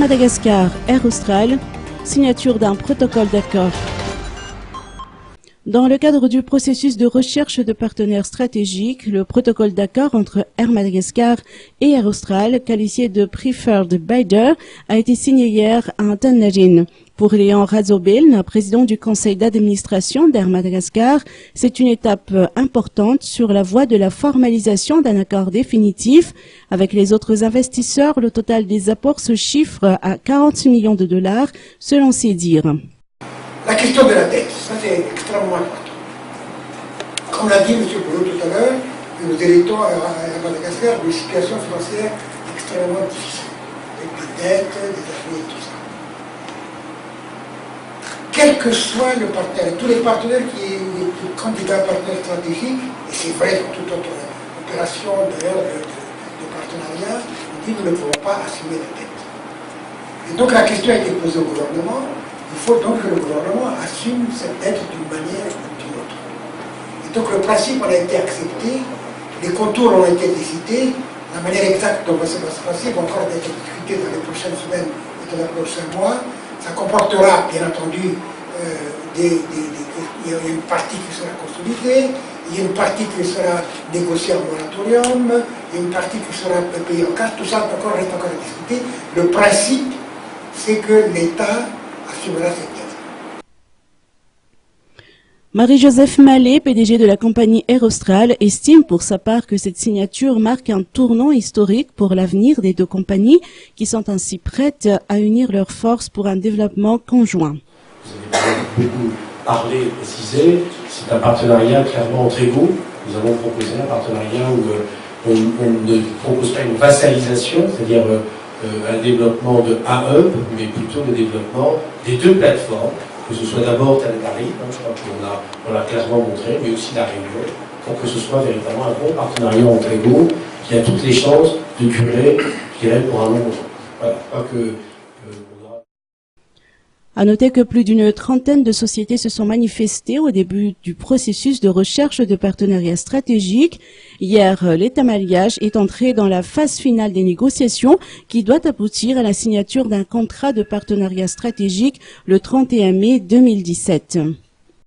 Madagascar, Air Austral, signature d'un protocole d'accord. Dans le cadre du processus de recherche de partenaires stratégiques, le protocole d'accord entre Air Madagascar et Air Austral, qualifié de Preferred Bidder, a été signé hier à Antananarivo. Pour Léon Razobelne, président du conseil d'administration d'Air Madagascar, c'est une étape importante sur la voie de la formalisation d'un accord définitif. Avec les autres investisseurs, le total des apports se chiffre à 40 millions de dollars, selon ses dires. La question de la dette, ça c'est extrêmement important. Comme l'a dit M. Boulot tout à l'heure, nous héritons à Madagascar d'une situation financière extrêmement difficile, avec des dettes, des affaires et tout ça. Quel que soit le partenaire, tous les partenaires les candidats partenaires stratégiques, et c'est vrai dans toute autre opération d'ailleurs de partenariat, on dit que nous ne pouvons pas assumer la dette. Et donc la question a été posée au gouvernement. Il faut donc que le gouvernement assume cette dette d'une manière ou d'une autre. Et donc le principe a été accepté, les contours ont été décidés, la manière exacte dont ça va se passer va encore être discutée dans les prochaines semaines et dans les prochains mois. Ça comportera bien entendu, il y a une partie qui sera consolidée, il y a une partie qui sera négociée en moratorium, il y a une partie qui sera payée en cash, tout ça reste encore à discuter. Le principe, c'est que l'État assumera cette dette. Marie-Joseph Mallet, PDG de la compagnie Air Austral, estime pour sa part que cette signature marque un tournant historique pour l'avenir des deux compagnies qui sont ainsi prêtes à unir leurs forces pour un développement conjoint. Vous avez beaucoup parlé et précisé, c'est un partenariat clairement entre égaux. Nous avons proposé un partenariat où on ne propose pas une vassalisation, c'est-à-dire un développement de A-Hub, mais plutôt le développement des deux plateformes, que ce soit d'abord Tananarive, je crois qu'on l'a clairement montré, mais aussi la Réunion, pour que ce soit véritablement un bon partenariat entre égaux qui a toutes les chances de durer, je dirais, pour un long moment. Voilà, je crois que À noter que plus d'une trentaine de sociétés se sont manifestées au début du processus de recherche de partenariat stratégique. Hier, l'état-mariage est entré dans la phase finale des négociations qui doit aboutir à la signature d'un contrat de partenariat stratégique le 31 mai 2017.